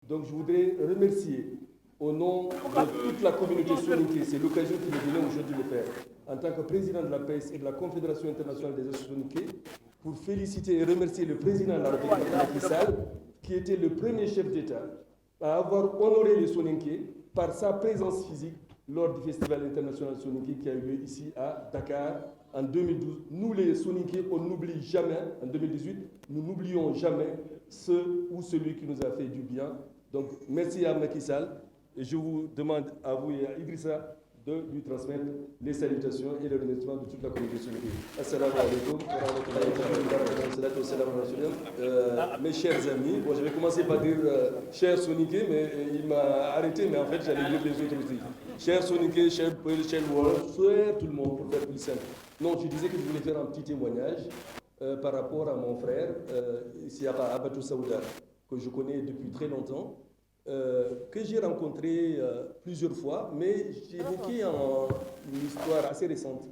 Donc je voudrais remercier au nom de toute la communauté soninké, c'est l'occasion qui me donnait aujourd'hui de le faire, en tant que président de la PES et de la Confédération internationale des associations soninké, pour féliciter et remercier le président de la République, Macky Sall, qui était le premier chef d'État à avoir honoré les soninké par sa présence physique lors du Festival international soninké qui a eu lieu ici à Dakar en 2012. Nous les soninké, on n'oublie jamais, en 2018, nous n'oublions jamais ce ou celui qui nous a fait du bien. Donc merci à Macky Sall et je vous demande à vous et à Idrissa de lui transmettre les salutations et les remerciements de toute la communauté soninké. Assalamu alaikum mes chers amis, bon, je vais commencer par dire chers soninké, mais il m'a arrêté, mais en fait j'allais dire les autres aussi. Chers soninké, chers Peul, chers Wolof, chers tout le monde, pour faire plus simple. Non, je disais que je voulais faire un petit témoignage par rapport à mon frère, Siaka Abatou Saouda, que je connais depuis très longtemps, que j'ai rencontré plusieurs fois, mais j'ai évoqué une histoire assez récente.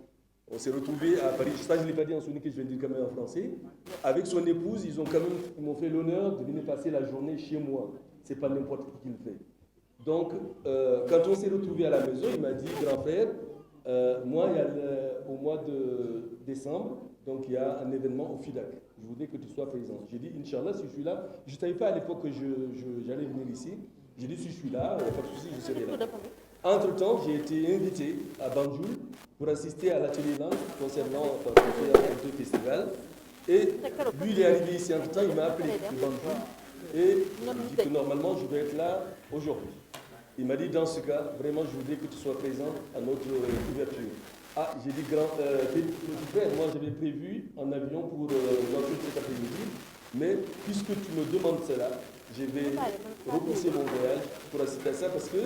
On s'est retrouvés à Paris, ça je ne l'ai pas dit en soninké, je vais le dire quand même en français. Avec son épouse, ils m'ont fait l'honneur de venir passer la journée chez moi. C'est pas n'importe qui le fait. Donc, quand on s'est retrouvés à la maison, il m'a dit, grand frère, moi, au mois de décembre, donc il y a un événement au FIDAC. Je voudrais que tu sois présent. J'ai dit, Inch'Allah, si je suis là, je ne savais pas à l'époque que j'allais venir ici. J'ai dit, si je suis là, il n'y a pas de souci, je serai là. Entre-temps, j'ai été invité à Banjul pour assister à l'atelier langue concernant le festival. Et lui, il est arrivé ici entre-temps, il m'a appelé de Banjul. Et il me dit que normalement, je dois être là aujourd'hui. Il m'a dit, dans ce cas, vraiment, je voudrais que tu sois présent à notre ouverture. Ah, j'ai dit, petit frère, moi j'avais prévu en avion pour l'entrée cet après-midi, mais puisque tu me demandes cela, je vais repousser mon voyage pour assister à ça, parce que,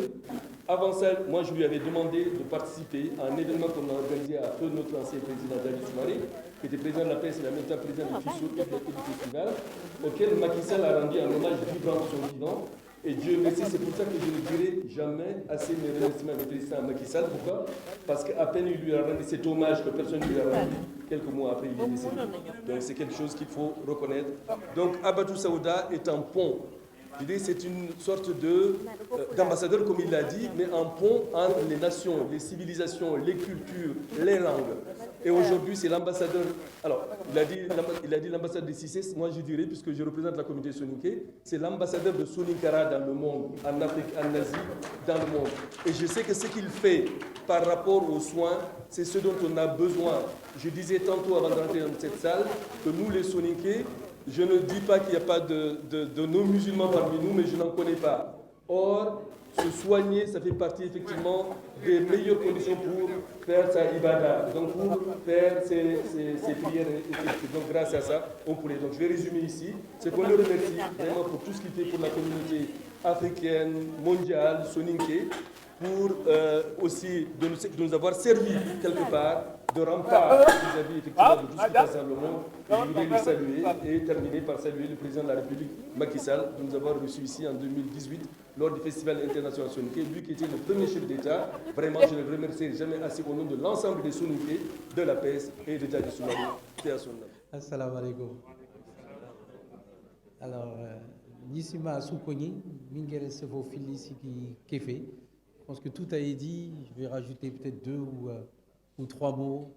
avant ça, moi je lui avais demandé de participer à un événement qu'on a organisé à feu notre ancien président David Soumaré, qui était président de la presse et en même temps président du FISO et du festival, auquel Macky Sall a rendu un hommage vibrant de son vivant. Et Dieu merci, c'est pour ça que je ne dirai jamais assez mes remerciements de président à Macky Sall. Pourquoi? Parce qu'à peine il lui a rendu cet hommage que personne ne lui a rendu, quelques mois après il est décédé. Donc c'est quelque chose qu'il faut reconnaître. Donc Abatou Saouda est un pont. C'est une sorte d'ambassadeur, comme il l'a dit, mais un pont entre les nations, les civilisations, les cultures, les langues. Et aujourd'hui, c'est l'ambassadeur. Alors, il a dit l'ambassadeur de CICES, moi je dirais, puisque je représente la communauté soninké, c'est l'ambassadeur de Soninkara dans le monde, en Afrique, en Asie, dans le monde. Et je sais que ce qu'il fait par rapport aux soins, c'est ce dont on a besoin. Je disais tantôt avant d'entrer dans cette salle que nous, les soninké, je ne dis pas qu'il n'y a pas de non-musulmans parmi nous, mais je n'en connais pas. Or, se soigner, ça fait partie effectivement des meilleures conditions pour faire sa ibada, donc pour faire ses prières. Donc grâce à ça, on pourrait. Donc je vais résumer ici. C'est qu'on le remercie vraiment pour tout ce qu'il fait pour la communauté africaine, mondiale, soninké, pour aussi de nous avoir servi quelque part de rempart vis-à-vis effectivement de tout ce qui passe dans le monde. Et je voudrais le saluer et terminer par saluer le président de la République, Macky Sall, de nous avoir reçus ici en 2018 lors du Festival international soninké, lui qui était le premier chef d'État. Vraiment, je ne le remercierai jamais assez au nom de l'ensemble des soninké, de la PES et de Djadji Soumaré. Assalamu alaikum. Alors, Nissima Soukoni, Mingere Sefo Filis qui fait. Je pense que tout a été dit. Je vais rajouter peut-être 2 ou 3 mots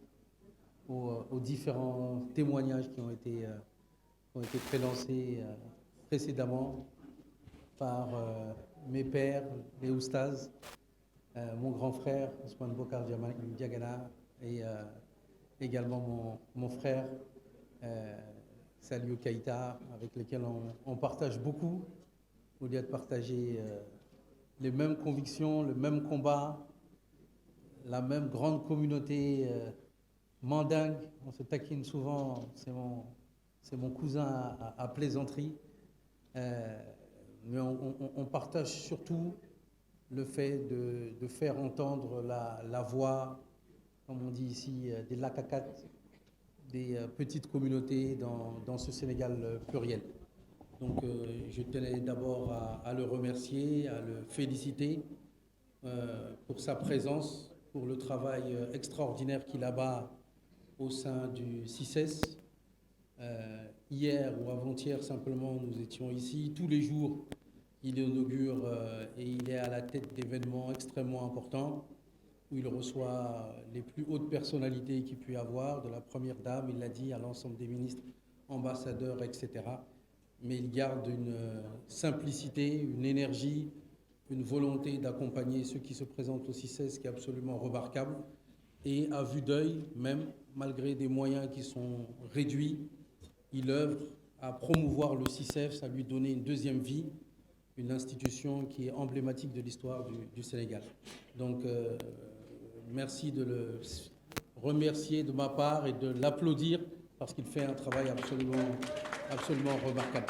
aux différents témoignages qui ont été prélancés précédemment par mes pères, les oustas, mon grand frère, Ousmane Bokar Diagana, et également mon frère, Saliou Keïta, avec lequel on partage beaucoup, au lieu de partager les mêmes convictions, le même combat, la même grande communauté mandingue. On se taquine souvent, c'est mon cousin à plaisanterie. Mais on partage surtout le fait de faire entendre la voix, comme on dit ici, des Lakakat, des petites communautés dans ce Sénégal pluriel. Donc je tenais d'abord à le remercier, à le féliciter pour sa présence, pour le travail extraordinaire qu'il abat au sein du CICES. Hier ou avant-hier, simplement, nous étions ici. Tous les jours, Il inaugure et il est à la tête d'événements extrêmement importants où il reçoit les plus hautes personnalités qu'il peut y avoir, de la première dame, il l'a dit, à l'ensemble des ministres, ambassadeurs, etc. Mais il garde une simplicité, une énergie, une volonté d'accompagner ceux qui se présentent au CICES qui est absolument remarquable. Et à vue d'œil, même, malgré des moyens qui sont réduits, il œuvre à promouvoir le CICES, à lui donner une deuxième vie, une institution qui est emblématique de l'histoire du Sénégal. Donc, merci de le remercier de ma part et de l'applaudir parce qu'il fait un travail absolument remarquable.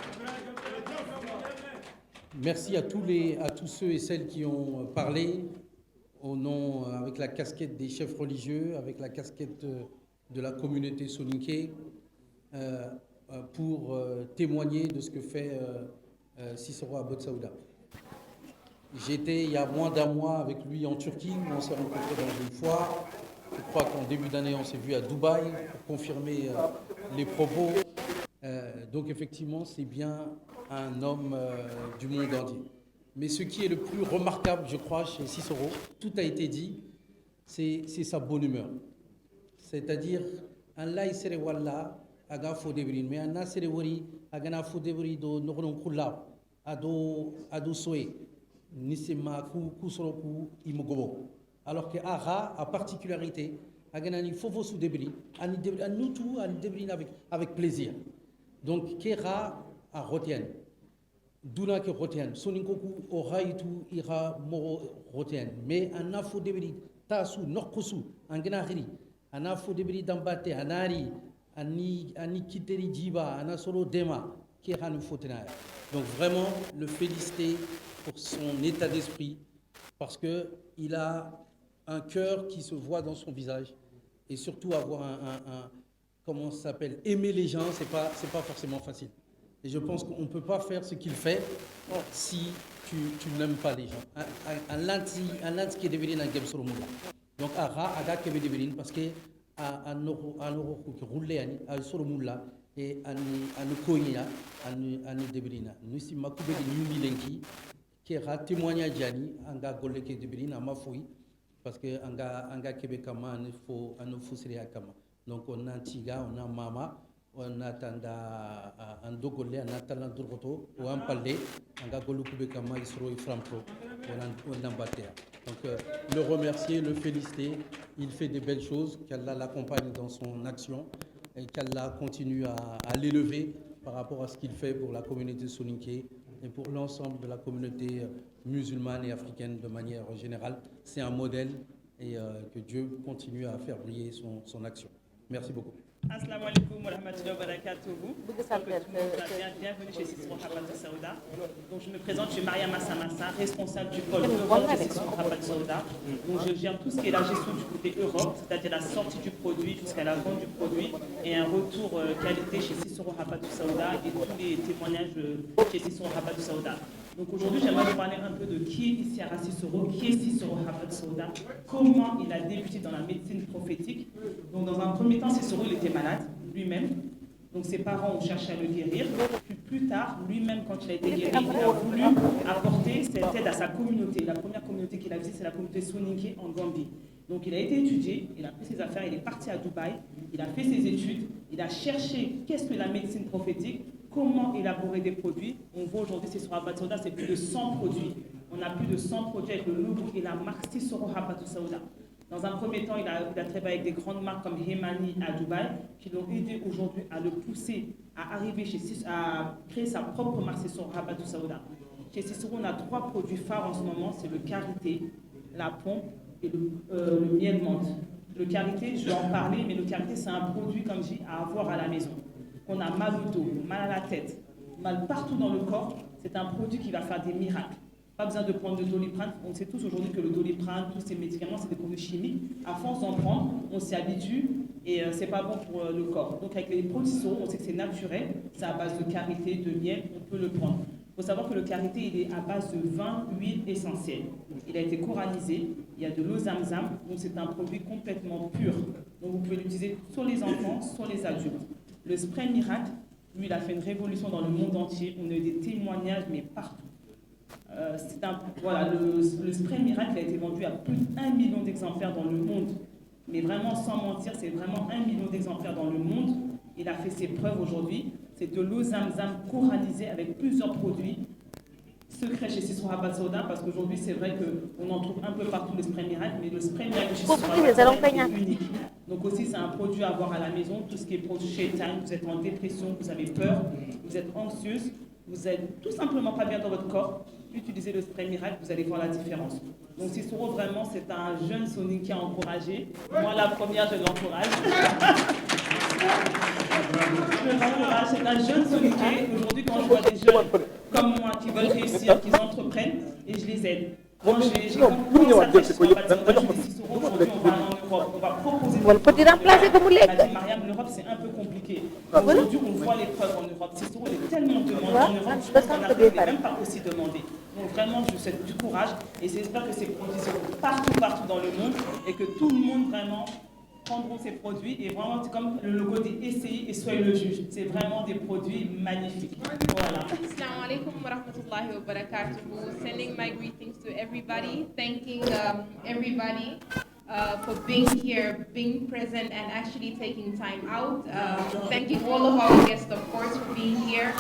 Merci à tous ceux et celles qui ont parlé au nom, avec la casquette des chefs religieux, avec la casquette de la communauté soninké, pour témoigner de ce que fait Cicero à Botsaouda. J'étais il y a moins d'un mois avec lui en Turquie, on s'est rencontrés dans une foire. Je crois qu'en début d'année, on s'est vu à Dubaï pour confirmer les propos. Donc effectivement, c'est bien un homme du monde entier. Mais ce qui est le plus remarquable, je crois, chez Cicero, tout a été dit, c'est sa bonne humeur. C'est-à-dire, Allah il sere walla aga fo debrin, mais anna sere wori agana fo debri do nokonon kula ado soe nisema ku soro ku imogobo. Alors que Ara a particularité, agana ni fofo sou debri, ani nous tout ani debrin avec plaisir. Donc Kera a retienne. Duna ke retienne. Soninkoku oraitu ira moro retienne. Mais anna fo debri tasu nokosu angana hiri. Ana fo debri dambate anari ani kiteri jiba ana solo dema Kera nu fotenaya. Donc vraiment le féliciter pour son état d'esprit parce que il a un cœur qui se voit dans son visage et surtout avoir comment ça s'appelle, aimer les gens, c'est pas forcément facile. Et je pense qu'on ne peut pas faire ce qu'il fait si tu n'aimes pas les gens. Un lanti qui est devenu un game sur le monde. Donc aga qui est devenu parce que un euro qui roule sur le monde et un koya un devenu. Nous si ma coupe de new milenki qui a témoignage jani anga golle qui est devenu à ma fouille parce que anga kebekama un faux seria kama. Donc on a Tiga, on a Mama, on a Tanda, un Dogolé, on a Talan Durgoto, ou un Palais, on a Golukubekama, Isro et Frampro, on a Batea. Donc le remercier, le féliciter, il fait des belles choses, qu'Allah l'accompagne dans son action et qu'Allah continue à l'élever par rapport à ce qu'il fait pour la communauté soninké et pour l'ensemble de la communauté musulmane et africaine de manière générale. C'est un modèle et que Dieu continue à faire briller son action. Merci beaucoup. Assalamu alaikum wa rahmatullahi wa barakatuhu. Bienvenue chez Cicero Habbatu Sauda. Donc je me présente, je suis Maria Massamassa, responsable du pôle Europe de Cicero Habbatu Sauda. Donc je gère tout ce qui est la gestion du côté Europe, c'est-à-dire la sortie du produit jusqu'à la vente du produit et un retour qualité chez Cicero Habbatu Sauda et tous les témoignages chez Cicero Habbatu Sauda. Donc aujourd'hui, j'aimerais vous parler un peu de qui est Isiara Cicero, qui est Cicero Habbatu Sauda, comment il a débuté dans la médecine prophétique. Donc dans un premier temps, Cicero il était malade lui-même. Donc ses parents ont cherché à le guérir. Puis plus tard, lui-même, quand il a été guéri, il a voulu apporter cette aide à sa communauté. La première communauté qu'il a visitée, c'est la communauté soninké en Gambie. Donc il a été étudié, il a pris ses affaires, il est parti à Dubaï, il a fait ses études, il a cherché qu'est-ce que la médecine prophétique, comment élaborer des produits. On voit aujourd'hui, c'est sur Habbatu Sauda, c'est plus de 100 produits. On a plus de 100 produits avec le logo et la marque Cicero Habbatu Sauda. Dans un premier temps, il a travaillé avec des grandes marques comme Hemani à Dubaï, qui l'ont aidé aujourd'hui à le pousser à arriver à créer sa propre marque Cicero Habbatu Sauda. Chez Cicero, on a 3 produits phares en ce moment, c'est le karité, la pompe et le miel menthe. Le karité, je vais en parler, mais le karité, c'est un produit, comme je dis, à avoir à la maison. On a mal au dos, mal à la tête, mal partout dans le corps, c'est un produit qui va faire des miracles. Pas besoin de prendre le Doliprane. On sait tous aujourd'hui que le Doliprane, tous ces médicaments, c'est des produits chimiques. À force d'en prendre, on s'y habitue et c'est pas bon pour le corps. Donc avec les produits Cicero, on sait que c'est naturel, c'est à base de karité, de miel, on peut le prendre. Il faut savoir que le karité, il est à base de vin, huile essentielle. Il a été coranisé, il y a de l'eau zamzam, donc c'est un produit complètement pur. Donc vous pouvez l'utiliser sur les enfants, sur les adultes. Le spray miracle, lui, il a fait une révolution dans le monde entier. On a eu des témoignages, mais partout. Voilà, le spray miracle a été vendu à plus d'1 million d'exemplaires dans le monde. Mais vraiment, sans mentir, c'est vraiment 1 million d'exemplaires dans le monde. Il a fait ses preuves aujourd'hui. C'est de l'eau Zamzam corallisée avec plusieurs produits secrets chez Sisson Habbal Sauda, parce qu'aujourd'hui, c'est vrai qu'on en trouve un peu partout le spray miracle, mais le spray miracle chez Sisson Habbal Sauda est unique. Donc aussi, c'est un produit à avoir à la maison. Tout ce qui est produit shaitan, vous êtes en dépression, vous avez peur, vous êtes anxieuse, vous êtes tout simplement pas bien dans votre corps, utilisez le spray miracle, vous allez voir la différence. Donc Cicero, vraiment, c'est un jeune Sonic qui a encouragé. Moi, la première, je l'encourage. C'est un jeune Soniqué. Aujourd'hui, quand je vois des jeunes comme moi qui veulent réussir, qui entreprennent, et je les aide. Quand j'ai commencé à faire Cicero, aujourd'hui, on va en Europe, on va proposer des produits. Mariam, l'Europe, c'est un peu compliqué. Aujourd'hui, on voit les preuves en Europe. Cicero est tellement demandé en Europe, je pense qu'on n'arrive même pas aussi demandé. Donc vraiment, je vous souhaite du courage et j'espère que ces produits seront partout dans le monde et que tout le monde vraiment prendront ces produits et vraiment, comme le logo dit, essayez et soyez le juge. C'est vraiment des produits magnifiques. Voilà. Assalamu alaikum wa rahmatullahi wa barakatuh. Sending my greetings to everybody, thanking everybody for being here, being present and actually taking time out. Thanking all of our guests, of course, for being here.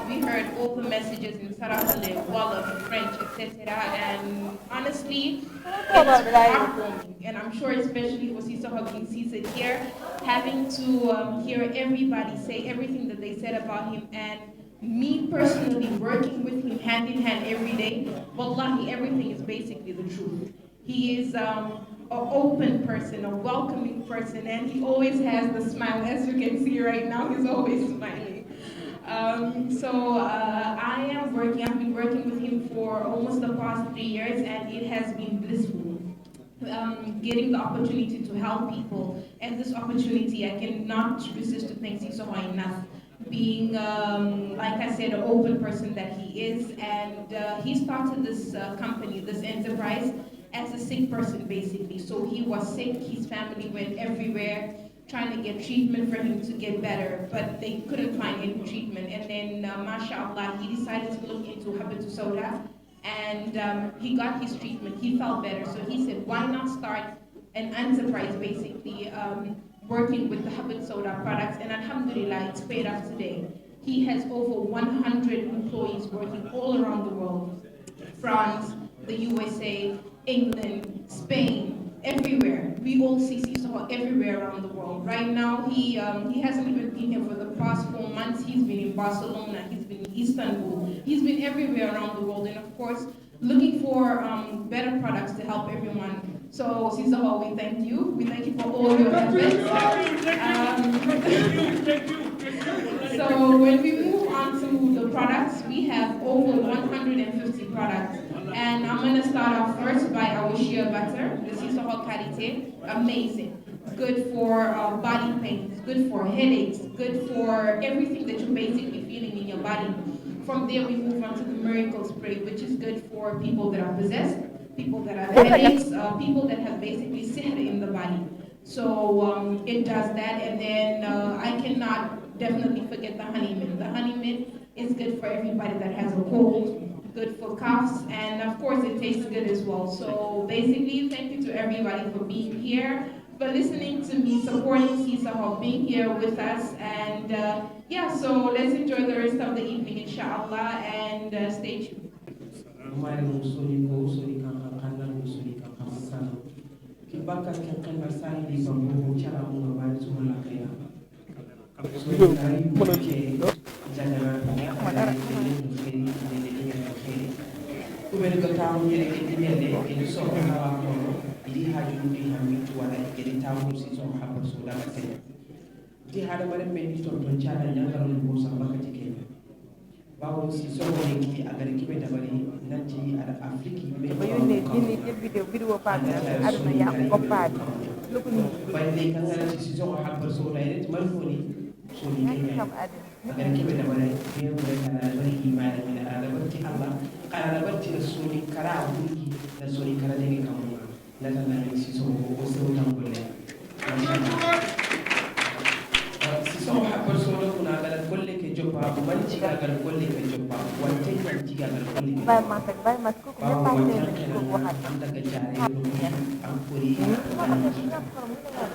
We heard all the messages in Sarahale, Wolof, French, etc. And honestly, it's heartwarming. And I'm sure especially for Sister Hugging Caesar here, having to hear everybody say everything that they said about him, and me personally working with him hand in hand every day, wallahi, everything is basically the truth. He is an open person, a welcoming person, and he always has the smile. As you can see right now, he's always smiling. I've been working with him for almost the past 3 years, and it has been blissful. Getting the opportunity to help people, and this opportunity, I cannot resist to thank Sisoho enough. Being, like I said, an open person that he is, and he started this company, this enterprise, as a sick person, basically. So he was sick, his family went everywhere, trying to get treatment for him to get better, but they couldn't find any treatment. And then, mashallah, he decided to look into Habbal Sauda, and he got his treatment. He felt better, so he said, why not start an enterprise, basically, working with the Habbal Sauda products, and alhamdulillah, it's paid off today. He has over 100 employees working all around the world. France, the USA, England, Spain, everywhere. We all see Sisoho everywhere around the world. Right now, he hasn't even been here for the past 4 months. He's been in Barcelona, he's been in Istanbul, he's been everywhere around the world, and of course, looking for better products to help everyone. So Sisoho, we thank you. We thank you for all your efforts. So when we move on to the products, we have over 150 products. And I'm going to start off first by our shea butter, the Sisoho Karité. Amazing. Good for body pains, good for headaches, good for everything that you're basically feeling in your body. From there, we move on to the Miracle Spray, which is good for people that are possessed, people that have headaches, people that have basically sihr in the body. So it does that. And then I cannot definitely forget the honey mint. The honey mint is good for everybody that has a cold, good for coughs, and of course it tastes good as well. So basically, thank you to everybody for being here, for listening to me, supporting Sisoho, being here with us, and yeah, so let's enjoy the rest of the evening, inshallah, and stay tuned. man cigagal golle ɓe joppa wante man cigagal golle ɓe bawa wancan an daga jare an kori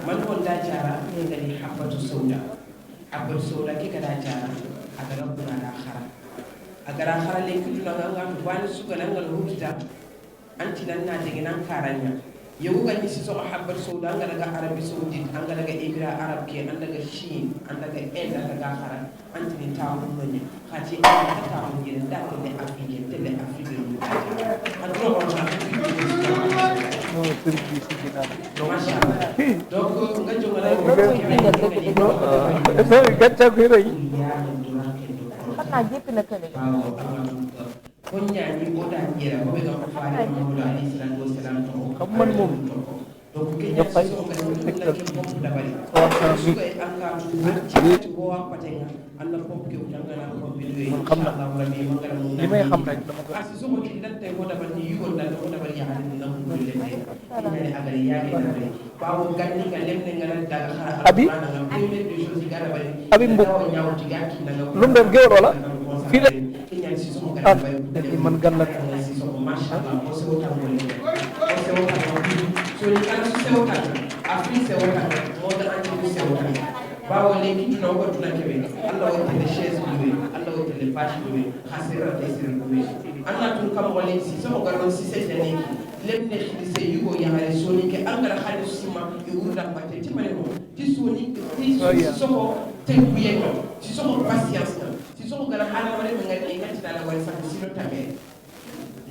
man wonda jara ne gani habbatu sauda ke gada jara a gara bunada hara a gara hara lenkitunaga ngatu bani suganangal hukita antinan na degenan karanya yau ga nisi so habbatu sauda an daga arabi saudite an daga emira arab ke an daga shin an daga enda daga hara antini tawo noni khati an ta tawo ngene da tele afrique ni an do on ta donc nga jongala gacca ko ray xana jepp na kene ko ñaani ko da jera ko be ko faari Muhammadu alayhi salatu wassalam to xam man moom donc ke ña fay ko la ke ko da bari su ko an ka ci ko wa patenga an na pop ke jangana ko bi do xam na rabbi ma ngara mo li may xam rek dama ko asi so ko ci datte ko da bari yu ko da ko da bari ya hadin na ko le ne agari ya ge na re bawo ganni ga lemne ngara daga xara abi abi mbu lum dem gewro wala fi la ah man gan la bawo leki tuno ko tuna kebe Allah wa tele chaise duwe Allah wa tele page duwe khasira tesir duwe Allah tun kam wala si so garon si se tene lemne khidi se yugo ya hare soni ke angara khadi sima yurda mate timale mo ti soni ti so te buye ko ti so patience ti so gara hala wala ngati ngati dala wala sa sino tabe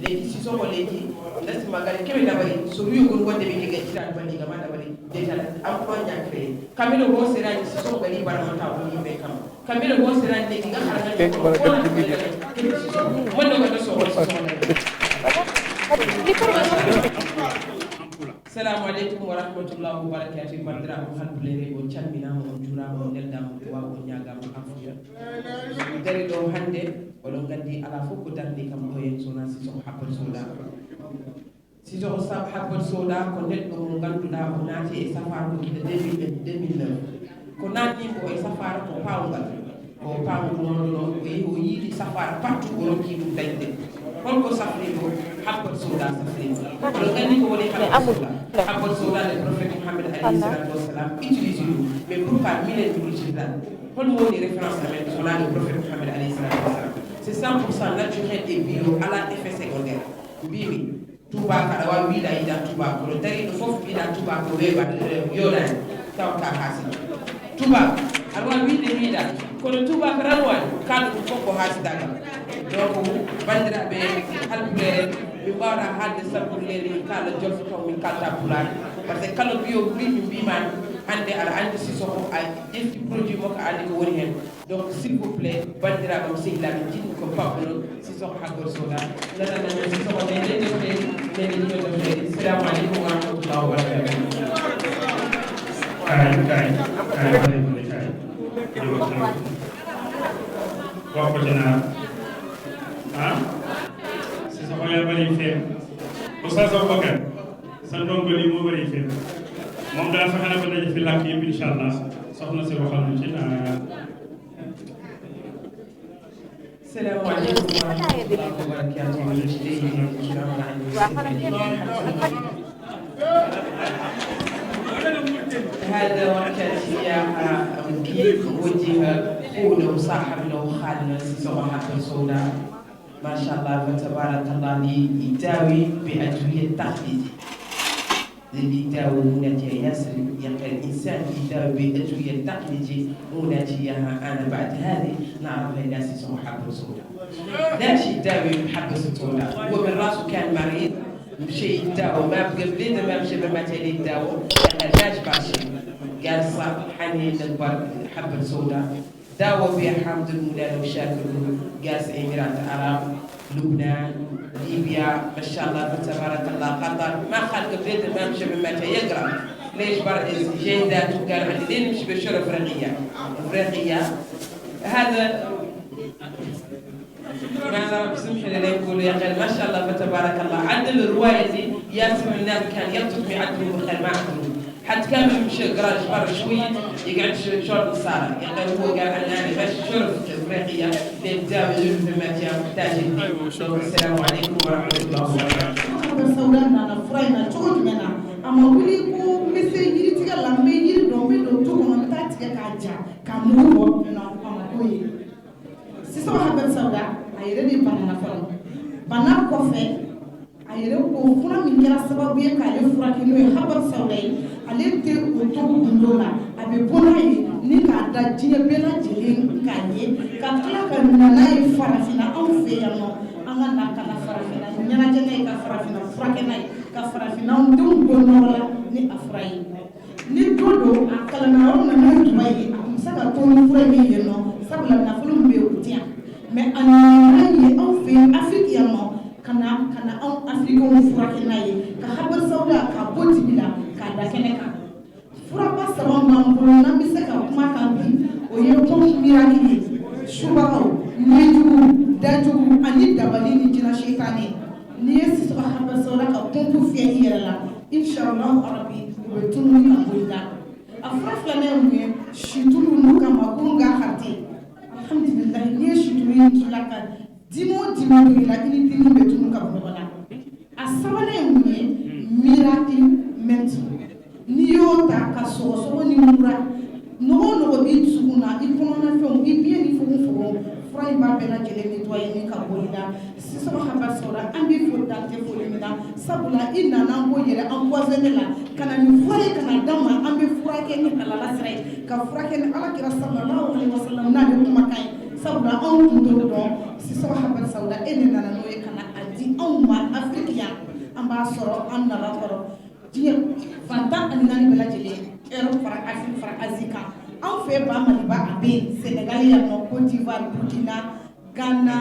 legi si so legi ndasi magari kebe dabari so yugo wonde be ke jira bani gama dabari déjà emploi ñakre kamilo bo serani si so gari bara mata ko ni be kam kamilo bo serani de nga xara nga mo no ko so Assalamu alaikum wa rahmatullahi wa barakatuh bandira ko halbulere go calmina mo jura mo nelda mo wa ko nyaaga mo afuya dari do hande o do gandi ala fo ko darni kam do yen sona si so habbar soda si so sa habbar soda ko neddo mo ganduda o naati e safar ko de 2009 ko naati mo e safar ko pawngal o pawngal non o yidi safar partout ko ki dum dayde holko safri ko habbar soda safri do gandi ko woni habbar soda le prophète Muhammad alayhi salatu wassalam utilise mais pour pas mille utilise là hol mo di référence avec sur le prophète Muhammad alayhi salatu wassalam c'est 100% naturel et bio à la effet secondaire bibi tuba kada wa wida ida tuba ko dari do fofu ida tuba ko weba yola taw ka hasi tuba alwa wida ko tuba karanwa kan ko fofo hasi daga donc bandira be halbulere mi bara hadde sabulere kala jof to min kalta pulan parce que kala bio buri mi biman hande ala andi si so ko ay defti produit moko andi ko woni hen donc s'il vous plaît bandira ko sey la jinn ko pablo si so hakko soda nana nana si so ko de assalamu alaikum wa rahmatullahi wa barakatuh ko dina ah si so ko ya bari fe ko sa so ko kan san dongo li mo bari fe mom da fa xana ko dajé fi lak yeb inshallah soxna ci waxal ñu ci na assalamu alaykum wa rahmatullahi wa barakatuh هذا وكان سياحة كيف وجه قوله صاحب له خالنا صباحة السوداء ما شاء الله فتبارك الله يداوي بأدوية تحديد اللي يداوي مناتي ياسر يقول الإنسان يداوي بأدوية تقليدية مناتيها أنا بعد هذه نعرف الناس صباحة السوداء لا شيء يداوي بحبس السوداء هو من راسه كان مريض مشي يداوي ما بقى بليده ما مشي بمثل يداوي العلاج باشي قال صح حنين البر حبة سوداء داوى بها حمد المولى وشاكر قاس إمارات العرب لبنان ليبيا ما شاء الله تبارك الله قطر ما خلق بليده ما مشي بمثل يقرا ليش بر جيدات وقال عندي لين مشي بشر افريقيا هذا ما بسمح لي يقول يا قال ما شاء الله فتبارك الله عدل الروايه دي ياسم الناس كان يطلب بعدل وخير ما عدل حتى كان مشى قراج برا شويه يقعد شرط الصاله يقعد هو قاعد على باش شرف افريقيا للزاويه الماتيا محتاج. السلام عليكم ورحمه الله وبركاته. سودان انا فرينا تشوج منا اما ولي كو مسي يري تيغا لامبي يري دومبي دو تو كو نتا تيغا كاجا كامو نو اما كوي سيسو حبل سودا ايري دي بانانا فلو بانا كوفي ايري كو فنا من كرا سبب بي كالي فراكي نو حبل سودا ale te o to gundo la abe bona yi ni ka da jiye bela jeli ka ye ka tla ka nana yi farafina an fe ya no an ga na kana farafina nyana jene ka farafina frakena ka farafina ndum gono la ni afrai ni dodo akala na ro na mutu bayi saka to ni fura ni ye no sabula na fulu mbe utia me anana yi an fe afrika ya no kana an afrika on frakena ye ka habar sauda ka boti bila da keneka fura ba sabon bambolo na bi se ka kuma kan bi o ye ko miraki shubao nejugu dajugu ani dabali ni jina shaytani ni yesi so haba sora ka pontu fiye yela inshallah arabi o tunu ka boida afra flane mu shitulu no ka makunga khati alhamdulillah ni shitulu ni tulaka dimo ila ini tinu betunu ka boda asabane mu miraki menti niyo ta ka so ni mura no bi suguna ikono na fe mu bi ni fugu fura ba bela jele ni toye ni ka bolida siso haba sora ambi fo dante fo limina sabula inna na ngo yere an poisonné la kana ni fure kana dama ambi fura ke ni kala la sere ka fura ke ni ala kira sallallahu alaihi wasallam na de kuma kai sabula an kundo do siso haba sora ene na no ye kana adi an ma afrikiya amba soro an na la koro dia fanta anani bela jele ero fara afrika fara azika an fe ba mali ba abe Sénégal ya no Côte d'Ivoire Burkina Ghana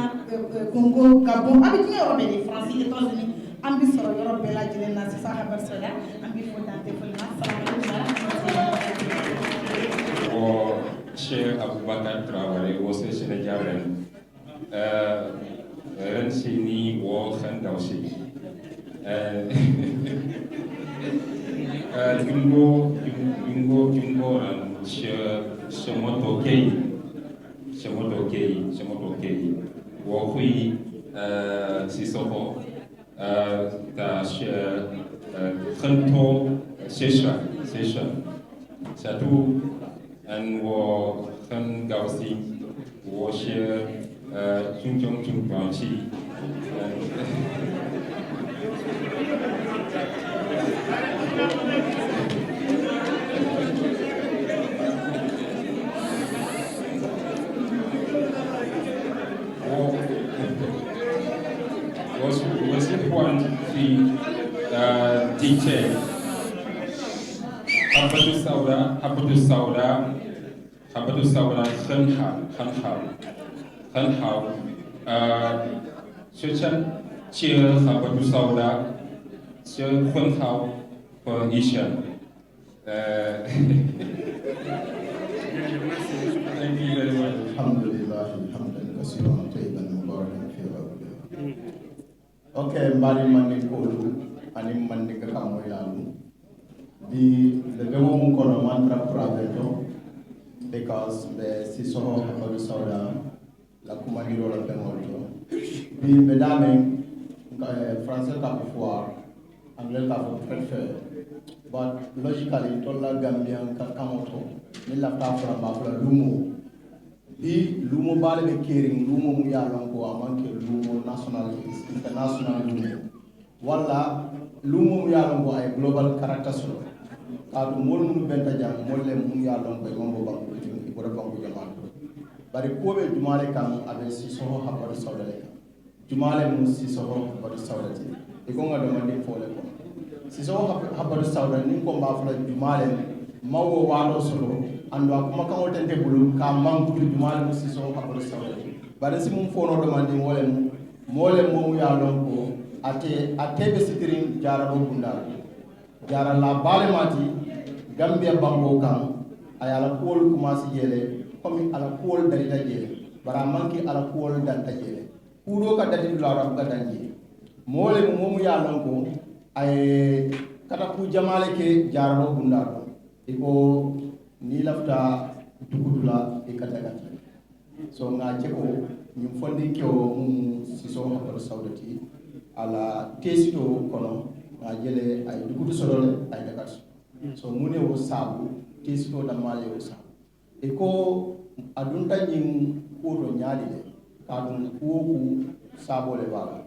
Congo Gabon abi ti Europe ni France États-Unis ambi soro Europe bela jele na sa habar sala ambi fo dante fo na salamu o Cheikh Aboubacar Traoré wo se Sénégal ren sini wo khan dawsi Jumbo ran semoto kei wo hui sisoko ta khanto sesha satu an wo khan gausi wo she chung chi was it one the detail habatu sauda khanha sechan chia habatu sauda se khanha for ishan thank you very much. Alhamdulillah, alhamdulillah, kasiran tayyiban mubarakan fi rabbil. Okay, mbari mandi kolu ani mandi ka kamoy lalu di the demo mun kono mantra praveto because the sisoho habatu sauda la kumagiro la penolto bi bedame français ka pouvoir anglais ka préfère but logically tolla gambian ka kamoto ni la ta fra ma fra lumo bi lumo bale be kering lumo mu yalon ko amanke lumo national international lumo wala lumo mu yalon ko ay global character so adu mol mu benta jam molle mu yalon ko mambo banko ko banko jama bari ko be jumale kam abe siso habari sawdale jumale mu siso habari sawdale e ko ngado mandi fole ko siso habari sawdale ni ko mba fala jumale mawo walo solo ando akuma kan wotente bulu ka mangu jumale mu siso habari sawdale bari si mum fono do mandi mole mo ya lon ko ate be sitirin jara bo bunda jara la bale mati gambia bango kan ayala kol commence yele comme ala kol dari dajele bara manki ala kol dan dajele kudo ka dadi la ram ka danji mole mo ya lon ko ay kata ku jamale ke jarano bundaro iko ni lafta dugudula e kata kata so nga jeko ñu fondi ko siso hakko saudati ala testo kono nga jele ay dugudu sodole ay dakat so mune wo sabu testo damale wo sabu e ko adunta ñim ko do nyaali le kadum ku sabole bala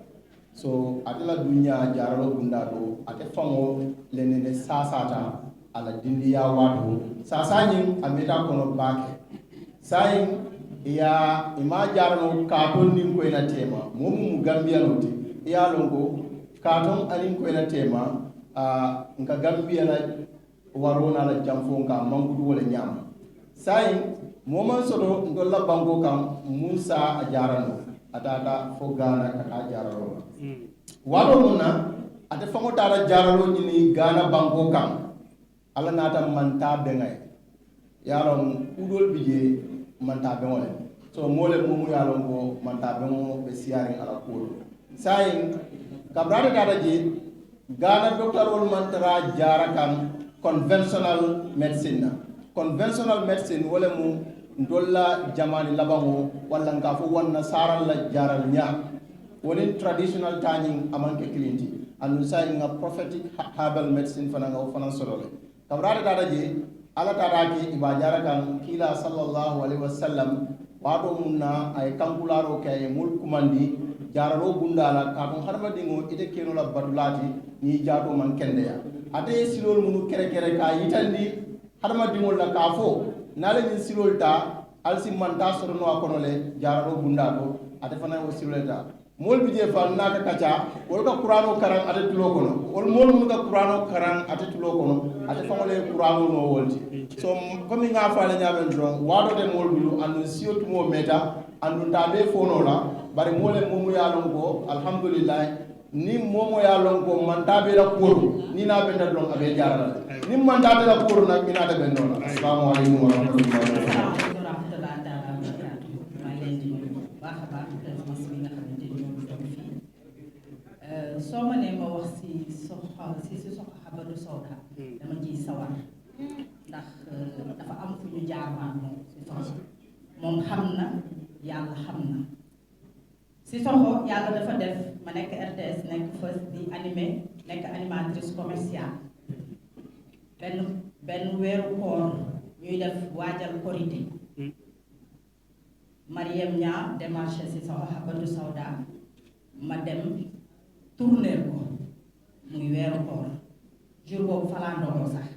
so atela dunya jaralo bundado ate fango lenene sasata ala dindiya wato sasanyin ameta kono bake sayin ya ima jarano katon nin ko ina tema momu gambia noti ya longo katon alin ko ina tema nka gambia la warona la jamfo ka mangudu wala nyama sayin moman soto ndolla bango kam musa ajarano atata fo gana kata jaralo wado munna ate fango tara jaralo ni gana bango kam ala nata manta bengay yaron udol bije manta bengole so mole mumu yaron ko manta bengo be siaring ala ko sayin kabrada dada ji gana doctor wol mantara jarakan conventional medicine wala mu ndolla jamani labango walla nga fo wonna saral la jaral nya woni traditional tanning amanke clienti anu say nga prophetic herbal medicine fana nga fana solole kabrada dada je ala taraki iba jarakan kila sallallahu alaihi wasallam wado munna ay kankularo kay mul kumandi jararo bundala ka ton harba dingo ite keno la badulati ni jato man kendeya ade silol munu kere ka yitandi harma dingol la kafo nale ni silol ta alsi manta sorono akono le jararo bundado ate fana wo silol ta mol bije fa naka kacha wol ka qur'ano karan ate tulo kono wol mol mun ka qur'ano karan ate tulo kono ate fangole qur'ano no wolti so komi nga fa la nyamen dron wado de mol bulu anu siotu mo meta andu tabe fono la bari mole momu ya lon ko alhamdulillah ni momo ya lon ko mantabe la koru ni na benda dron abe jarala ni mantabe la koru na mina ta bendo la assalamu alaikum wa rahmatullahi wa barakatuh soo ma nee ma wax si soxla Habadou Sauda dama ciy sawar ndax dafa am fu ñu jaar moom si soxla moom xam na yàlla xam na si soxla yàlla dafa def ma nekk RTS nekk first di animé nekk animatrice commerciale benn weeru koor ñuy def waajal korité Mariam Nia démarché si soxla Habadou Sauda ma dem tourner ko muy weeru koor jour boobu falaa ndogoo sax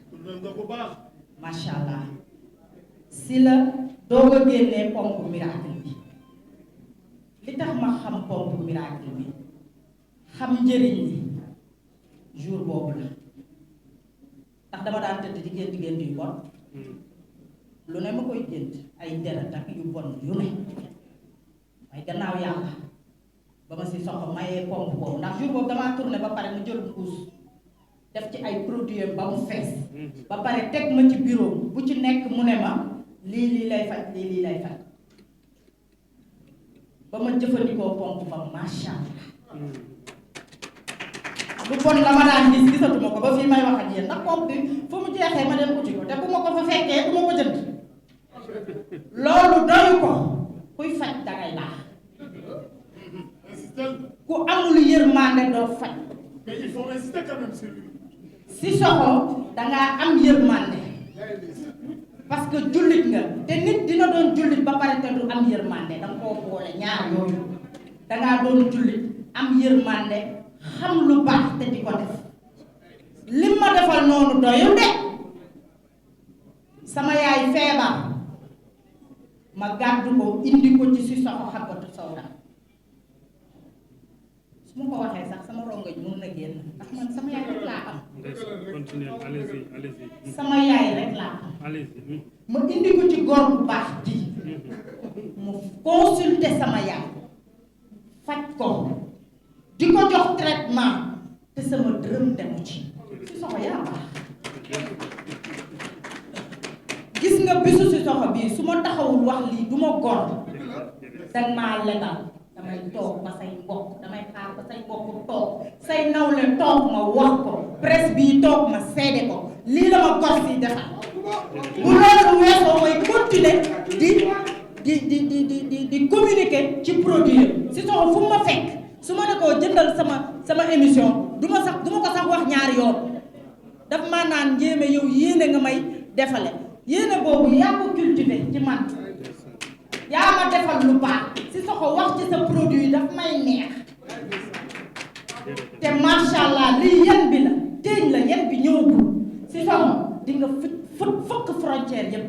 masha Allah si la doog a génnee pompe miracle bi li tax ma xam pompe miracle bi xam njëriñ li jour boobu la ndax dama daan tëdd di gént yu bon lu ne ma koy gént ay deret ak yu bon yu ne waaye gannaaw yàlla ba ma si soxla mayee pompe boobu ndax jour boobu damaa tourné ba pare mu jël mbuus def ci ay produits ba mu fees ba pare teg ma ci bureau bu ci nekk mu ne ma lii lay faj lii lay faj ba ma jëfandikoo pompe ba macha allah lu bon la ma daan gis gisatuma ko ba fii may wax ak yéen ndax pompe bi fu mu jeexee ma dem uti ko te bu ma ko fa fekkee du ma ko jënd loolu doyu ko kuy faj dangay baax ku amul yërmande doo faj mais il faut insister quand même sur lui. si soxo dangaa am yërmande parce que jullit nga te nit dina doon jullit ba pare te du am yërmande danga koo boole ñaar yooyu dangaa doon jullit am yërmande xam lu baax te di ko def lim ma defal noonu doyul de sama yaay feebar ma gàddu ko indi ko ci si soxo Habadou Sauda mu ko waxee sax sama rongoñ mun na génn ndax man sama yaay rek laa am. sama yaay rek laa am. ma indi ko ci góor bu baax ji mu consulter sama yaay faj ko di ko jox traitement te sama dërëm demu ci si soxo yaa baax gis nga bisu si soxo bii su ma taxawul wax lii du ma góor danga maa letal damay toog ba say mbokk damay xaar ba say mbokk toog say nawle toog ma wax ko presse bii toog ma seede ko lii la ma gor si defal bu loolu weesoo mooy continuer di communiquer ci produit si soxo fu ma fekk su ma ne koo jëndal sama émission du ma ko sax wax ñaari yoon daf maa naan njéeme yow yéene nga may defale yéene boobu yaa ko cultiver ci man yaa ma defal lu baax si soxo wax ci sa produit daf may neex te macha allah lii yen bi la téeñ la yen bi ñëwagul si soxo di nga fukk frontière yëpp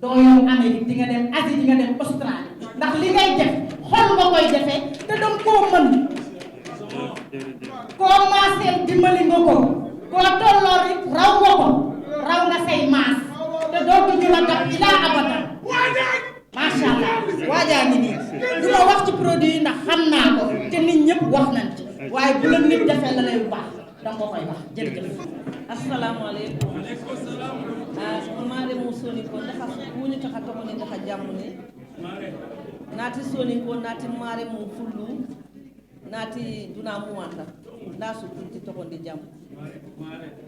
doo yow Amérique di nga dem Asie di nga dem Australie ndax li ngay def xol nga koy defee te danga koo mën koo maaseel dimbali nga ko koo tolloor it raw nga ko raw nga say maas te dootuñu la dab ilaa abadan macha allah waajaa ngi nii du ma wax ci produit yi ndax xam naa ko te nit ñëpp wax nañ ci waaye bu la nit defee la lay baax danga ko koy wax jërëjëf. assalamualeykum maare mu soninko ndaxa wuñu taxa toxoni ndaxa jàmm ne naati soninko naati maare mu fullu naati duna muwanta nda sukunti toxondi jàmm